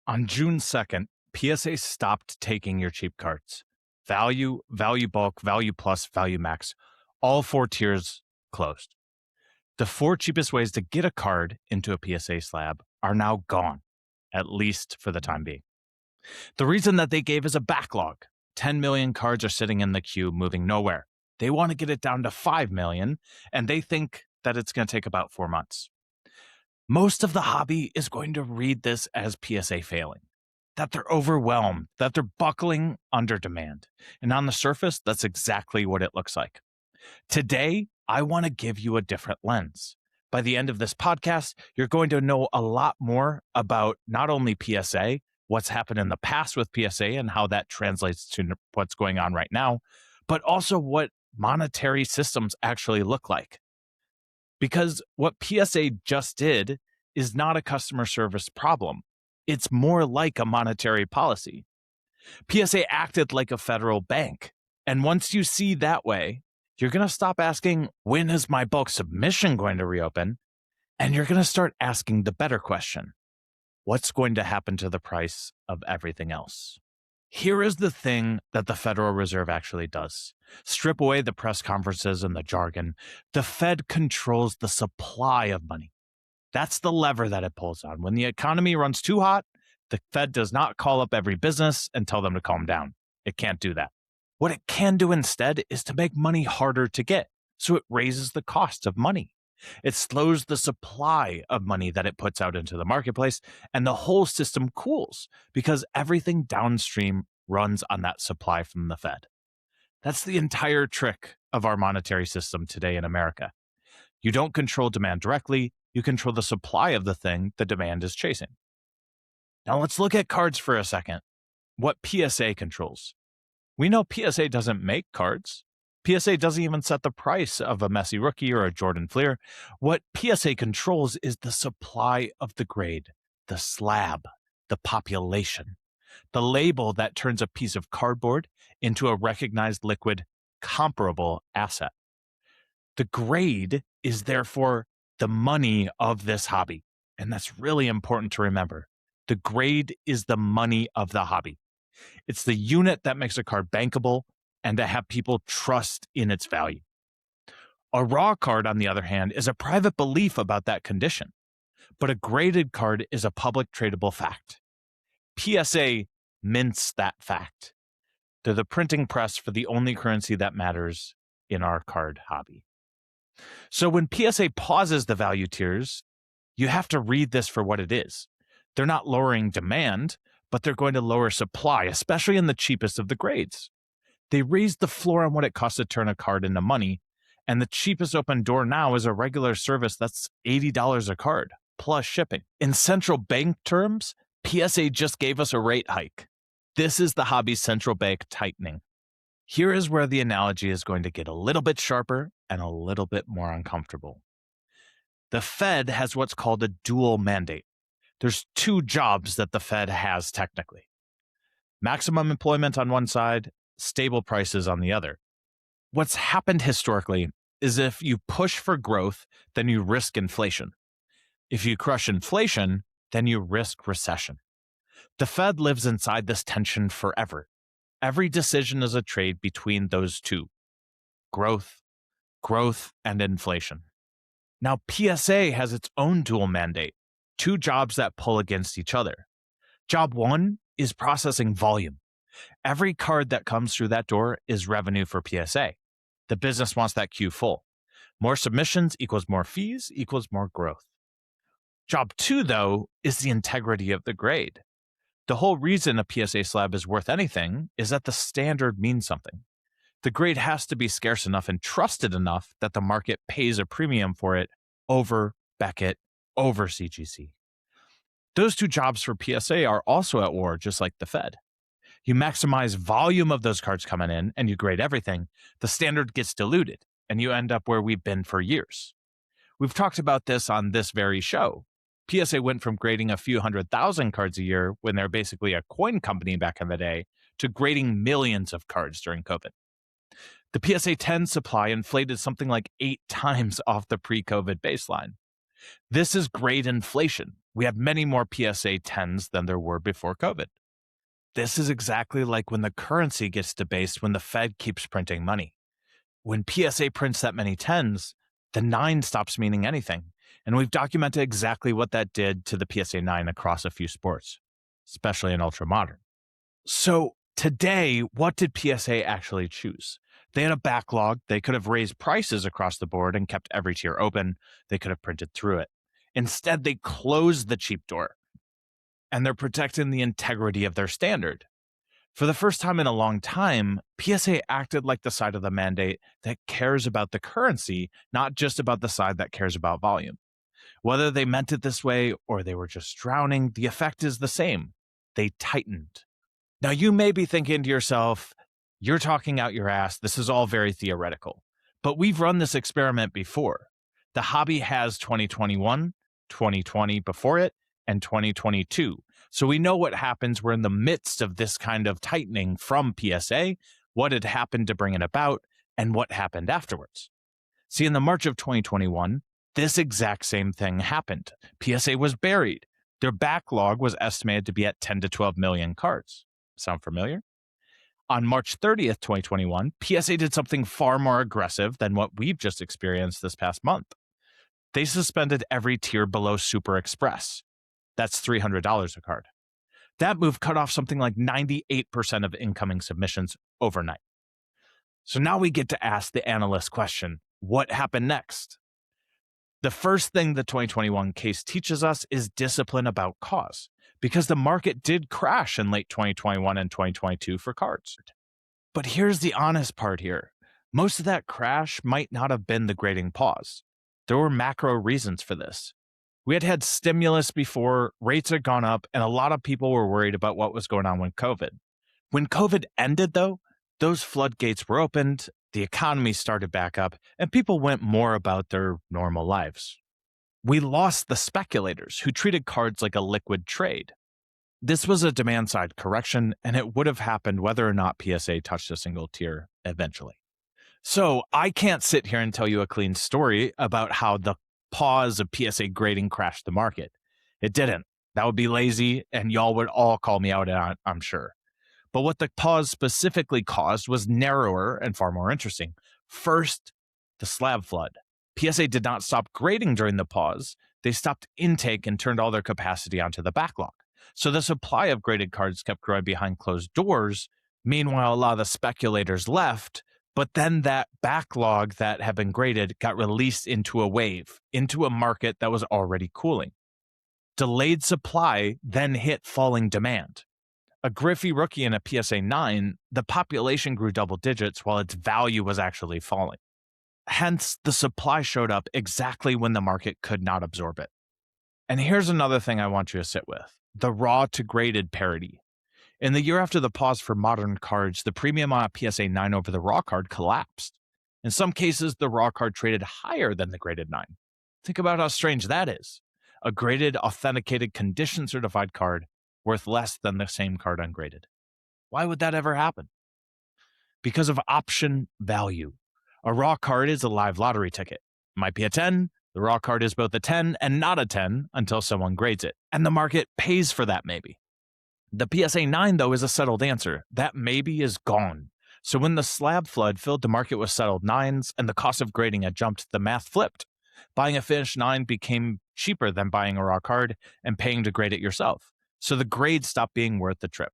On June 2nd, PSA stopped taking your cheap cards. Value, Value Bulk, Value Plus, Value Max, all four tiers closed. The four cheapest ways to get a card into a PSA slab are now gone, at least for the time being. The reason that they gave is a backlog. 10 million cards are sitting in the queue, moving nowhere. They want to get it down to 5 million, and they think that it's going to take about 4 months. Most of the hobby is going to read this as PSA failing, that they're overwhelmed, that they're buckling under demand. And on the surface, that's exactly what it looks like. Today, I want to give you a different lens. By the end of this podcast, you're going to know a lot more about not only PSA, what's happened in the past with PSA and how that translates to what's going on right now, but also what monetary systems actually look like. Because what PSA just did is not a customer service problem. It's more like a monetary policy. PSA acted like a federal bank. And once you see that way, you're going to stop asking, when is my bulk submission going to reopen? And you're going to start asking the better question. What's going to happen to the price of everything else? Here is the thing that the Federal Reserve actually does. Strip away the press conferences and the jargon. The Fed controls the supply of money. That's the lever that it pulls on. When the economy runs too hot, the Fed does not call up every business and tell them to calm down. It can't do that. What it can do instead is to make money harder to get. So it raises the cost of money. It slows the supply of money that it puts out into the marketplace, and the whole system cools because everything downstream runs on that supply from the Fed. That's the entire trick of our monetary system today in America. You don't control demand directly, you control the supply of the thing the demand is chasing. Now let's look at cards for a second. What PSA controls. We know PSA doesn't make cards. PSA doesn't even set the price of a Messi rookie or a Jordan Fleer. What PSA controls is the supply of the grade, the slab, the population, the label that turns a piece of cardboard into a recognized liquid comparable asset. The grade is therefore the money of this hobby. And that's really important to remember. The grade is the money of the hobby. It's the unit that makes a card bankable and to have people trust in its value. A raw card, on the other hand, is a private belief about that condition, but a graded card is a public tradable fact. PSA mints that fact. They're the printing press for the only currency that matters in our card hobby. So when PSA pauses the value tiers, you have to read this for what it is. They're not lowering demand, but they're going to lower supply, especially in the cheapest of the grades. They raised the floor on what it costs to turn a card into money, and the cheapest open door now is a regular service that's $80 a card, plus shipping. In central bank terms, PSA just gave us a rate hike. This is the hobby's central bank tightening. Here is where the analogy is going to get a little bit sharper and a little bit more uncomfortable. The Fed has what's called a dual mandate. There's two jobs that the Fed has technically. Maximum employment on one side, stable prices on the other. What's happened historically is if you push for growth, then you risk inflation. If you crush inflation, then you risk recession. The Fed lives inside this tension forever. Every decision is a trade between those two. Growth, and inflation. Now, PSA has its own dual mandate, two jobs that pull against each other. Job one is processing volume. Every card that comes through that door is revenue for PSA. The business wants that queue full. More submissions equals more fees equals more growth. Job two, though, is the integrity of the grade. The whole reason a PSA slab is worth anything is that the standard means something. The grade has to be scarce enough and trusted enough that the market pays a premium for it over Beckett, over CGC. Those two jobs for PSA are also at war, just like the Fed. You maximize volume of those cards coming in and you grade everything, the standard gets diluted and you end up where we've been for years. We've talked about this on this very show. PSA went from grading a few 100,000 cards a year when they're basically a coin company back in the day to grading millions of cards during COVID. The PSA 10 supply inflated something like 8 times off the pre-COVID baseline. This is grade inflation. We have many more PSA 10s than there were before COVID. This is exactly like when the currency gets debased when the Fed keeps printing money. When PSA prints that many 10s, the 9 stops meaning anything. And we've documented exactly what that did to the PSA 9 across a few sports, especially in ultra modern. So today, what did PSA actually choose? They had a backlog. They could have raised prices across the board and kept every tier open. They could have printed through it. Instead, they closed the cheap door, and they're protecting the integrity of their standard. For the first time in a long time, PSA acted like the side of the mandate that cares about the currency, not just about the side that cares about volume. Whether they meant it this way or they were just drowning, the effect is the same. They tightened. Now, you may be thinking to yourself, you're talking out your ass. This is all very theoretical. But we've run this experiment before. The hobby has 2021, 2020 before it, and 2022. So we know what happens. We're in the midst of this kind of tightening from PSA, what had happened to bring it about, and what happened afterwards. See, in the March of 2021, this exact same thing happened. PSA was buried. Their backlog was estimated to be at 10 to 12 million cards. Sound familiar? On March 30th, 2021, PSA did something far more aggressive than what we've just experienced this past month. They suspended every tier below Super Express. That's $300 a card. That move cut off something like 98% of incoming submissions overnight. So now we get to ask the analyst question, what happened next? The first thing the 2021 case teaches us is discipline about cause, because the market did crash in late 2021 and 2022 for cards. But here's the honest part here. Most of that crash might not have been the grading pause. There were macro reasons for this. We had had stimulus before, rates had gone up, and a lot of people were worried about what was going on with COVID. When COVID ended, though, those floodgates were opened, the economy started back up, and people went more about their normal lives. We lost the speculators who treated cards like a liquid trade. This was a demand-side correction, and it would have happened whether or not PSA touched a single tier eventually. So I can't sit here and tell you a clean story about how the pause of PSA grading crashed the market. It didn't. That would be lazy, and y'all would all call me out on it, I'm sure. But what the pause specifically caused was narrower and far more interesting. First, the slab flood. PSA did not stop grading during the pause. They stopped intake and turned all their capacity onto the backlog. So the supply of graded cards kept growing behind closed doors. Meanwhile, a lot of the speculators left, but then that backlog that had been graded got released into a wave, into a market that was already cooling. Delayed supply then hit falling demand. A Griffey rookie in a PSA 9, the population grew double digits while its value was actually falling. Hence, the supply showed up exactly when the market could not absorb it. And here's another thing I want you to sit with, the raw to graded parity. In the year after the pause for modern cards, the premium on a PSA 9 over the raw card collapsed. In some cases, the raw card traded higher than the graded 9. Think about how strange that is. A graded, authenticated, condition-certified card worth less than the same card ungraded. Why would that ever happen? Because of option value. A raw card is a live lottery ticket. It might be a 10. The raw card is both a 10 and not a 10 until someone grades it. And the market pays for that maybe. The PSA 9, though, is a settled answer. That maybe is gone. So when the slab flood filled the market with settled 9s and the cost of grading had jumped, the math flipped. Buying a finished 9 became cheaper than buying a raw card and paying to grade it yourself. So the grade stopped being worth the trip.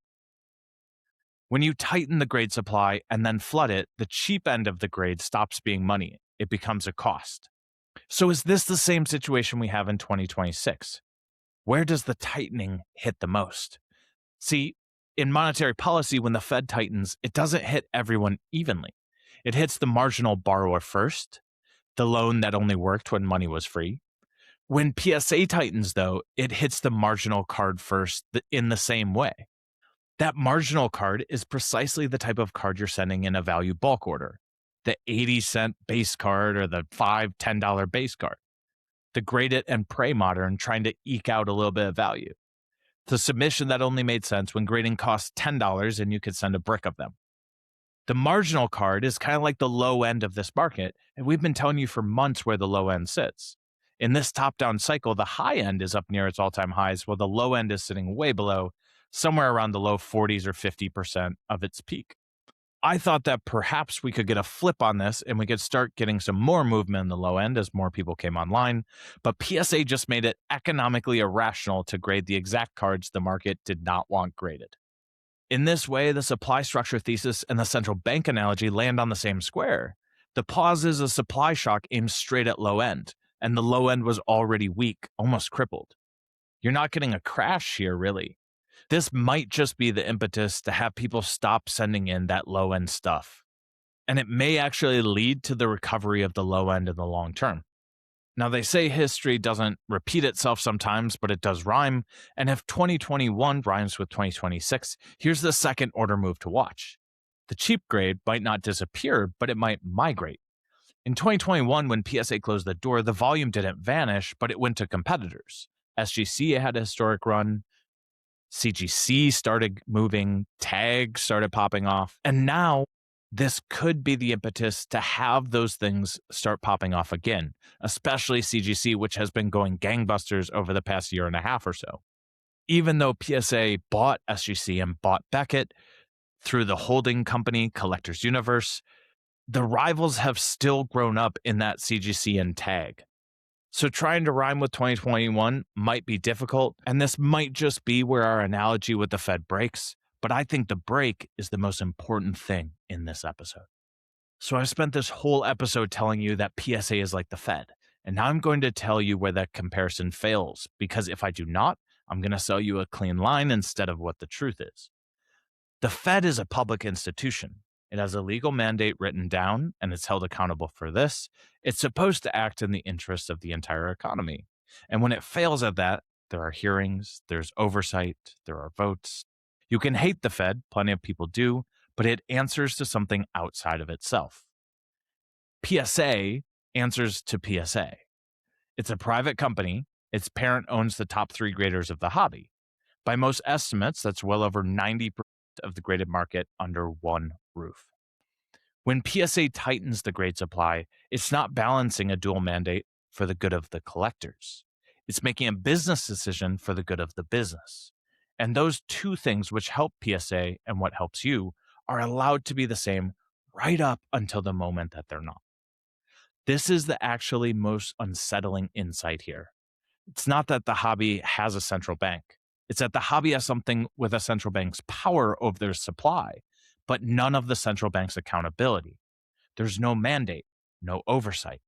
When you tighten the grade supply and then flood it, the cheap end of the grade stops being money. It becomes a cost. So is this the same situation we have in 2026? Where does the tightening hit the most? See, in monetary policy, when the Fed tightens, it doesn't hit everyone evenly. It hits the marginal borrower first, the loan that only worked when money was free. When PSA tightens, though, it hits the marginal card first in the same way. That marginal card is precisely the type of card you're sending in a value bulk order. The 80-cent base card or the $5, $10 base card. The grade it and pray modern trying to eke out a little bit of value. The submission that only made sense when grading costs $10 and you could send a brick of them. The marginal card is kind of like the low end of this market, and we've been telling you for months where the low end sits. In this top-down cycle, the high end is up near its all-time highs, while the low end is sitting way below, somewhere around the low 40s or 50% of its peak. I thought that perhaps we could get a flip on this and we could start getting some more movement in the low end as more people came online, but PSA just made it economically irrational to grade the exact cards the market did not want graded. In this way, the supply structure thesis and the central bank analogy land on the same square. The pause is a supply shock aimed straight at low end, and the low end was already weak, almost crippled. You're not getting a crash here, really. This might just be the impetus to have people stop sending in that low end stuff. And it may actually lead to the recovery of the low end in the long term. Now, they say history doesn't repeat itself sometimes, but it does rhyme. And if 2021 rhymes with 2026, here's the second order move to watch. The cheap grade might not disappear, but it might migrate. In 2021, when PSA closed the door, the volume didn't vanish, but it went to competitors. SGC had a historic run. CGC started moving, tags started popping off, and now this could be the impetus to have those things start popping off again, especially CGC, which has been going gangbusters over the past year and a half or so. Even though PSA bought SGC and bought Beckett through the holding company Collectors Universe, the rivals have still grown up in that CGC and tag. So trying to rhyme with 2021 might be difficult, and this might just be where our analogy with the Fed breaks, but I think the break is the most important thing in this episode. So I've spent this whole episode telling you that PSA is like the Fed, and now I'm going to tell you where that comparison fails, because if I do not, I'm going to sell you a clean line instead of what the truth is. The Fed is a public institution. It has a legal mandate written down, and it's held accountable for this. It's supposed to act in the interests of the entire economy. And when it fails at that, there are hearings, there's oversight, there are votes. You can hate the Fed, plenty of people do, but it answers to something outside of itself. PSA answers to PSA. It's a private company. Its parent owns the top 3 graders of the hobby. By most estimates, that's well over 90% of the graded market under one roof. When PSA tightens the grade supply, it's not balancing a dual mandate for the good of the collectors. It's making a business decision for the good of the business. And those two things, which help PSA and what helps you, are allowed to be the same right up until the moment that they're not. This is the actually most unsettling insight here. It's not that the hobby has a central bank. It's that the hobby has something with a central bank's power over their supply, but none of the central bank's accountability. There's no mandate, no oversight,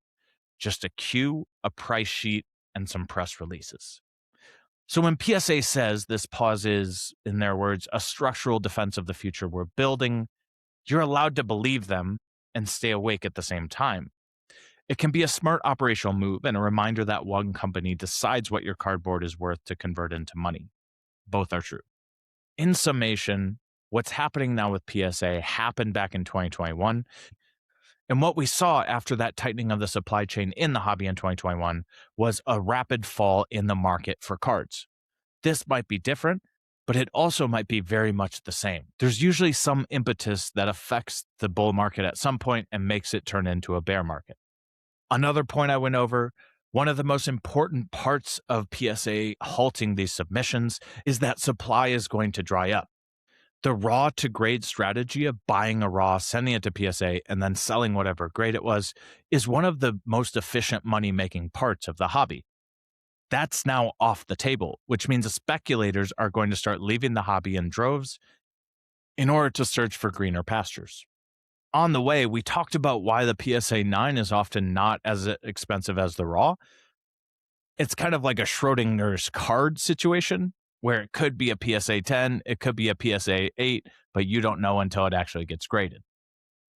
just a queue, a price sheet, and some press releases. So when PSA says this pause is, in their words, a structural defense of the future we're building, you're allowed to believe them and stay awake at the same time. It can be a smart operational move and a reminder that one company decides what your cardboard is worth to convert into money. Both are true. In summation, what's happening now with PSA happened back in 2021. And what we saw after that tightening of the supply chain in the hobby in 2021 was a rapid fall in the market for cards. This might be different, but it also might be very much the same. There's usually some impetus that affects the bull market at some point and makes it turn into a bear market. Another point I went over, one of the most important parts of PSA halting these submissions is that supply is going to dry up. The raw to grade strategy of buying a raw, sending it to PSA, and then selling whatever grade it was is one of the most efficient money-making parts of the hobby. That's now off the table, which means the speculators are going to start leaving the hobby in droves in order to search for greener pastures. On the way, we talked about why the PSA 9 is often not as expensive as the raw. It's kind of like a Schrodinger's card situation where it could be a PSA 10, it could be a PSA 8, but you don't know until it actually gets graded.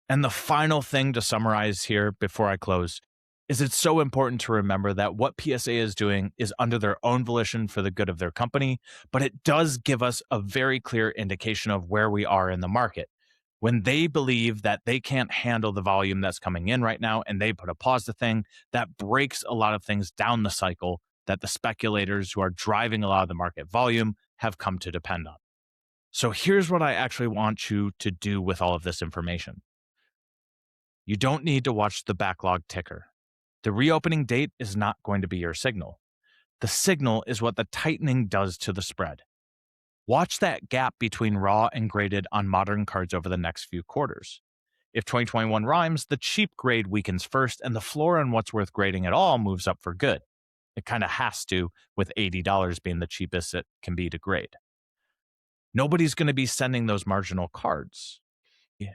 And the final thing to summarize here before I close is it's so important to remember that what PSA is doing is under their own volition for the good of their company, but it does give us a very clear indication of where we are in the market. When they believe that they can't handle the volume that's coming in right now and they put a pause to thing, that breaks a lot of things down the cycle that the speculators who are driving a lot of the market volume have come to depend on. So here's what I actually want you to do with all of this information. You don't need to watch the backlog ticker. The reopening date is not going to be your signal. The signal is what the tightening does to the spread. Watch that gap between raw and graded on modern cards over the next few quarters. If 2021 rhymes, the cheap grade weakens first, and the floor on what's worth grading at all moves up for good. It kind of has to, with $80 being the cheapest it can be to grade. Nobody's going to be sending those marginal cards. Yeah.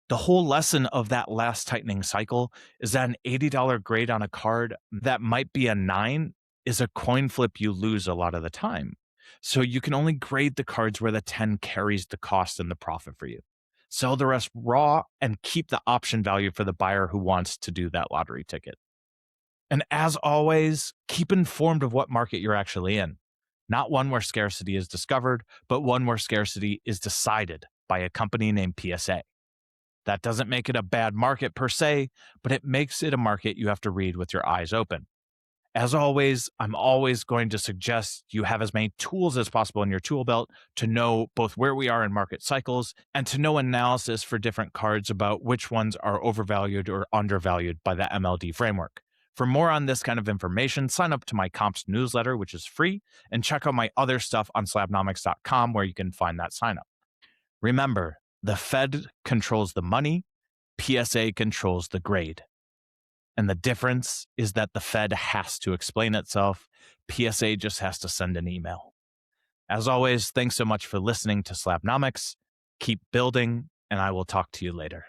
The whole lesson of that last tightening cycle is that an $80 grade on a card that might be a 9 is a coin flip you lose a lot of the time. So you can only grade the cards where the 10 carries the cost and the profit for you. Sell the rest raw and keep the option value for the buyer who wants to do that lottery ticket. And as always, keep informed of what market you're actually in. Not one where scarcity is discovered, but one where scarcity is decided by a company named PSA. That doesn't make it a bad market per se, but it makes it a market you have to read with your eyes open. As always, I'm always going to suggest you have as many tools as possible in your tool belt to know both where we are in market cycles and to know analysis for different cards about which ones are overvalued or undervalued by the MLD framework. For more on this kind of information, sign up to my comps newsletter, which is free, and check out my other stuff on slabnomics.com where you can find that sign up. Remember, the Fed controls the money, PSA controls the grade. And the difference is that the Fed has to explain itself. PSA just has to send an email. As always, thanks so much for listening to Slabnomics. Keep building, and I will talk to you later.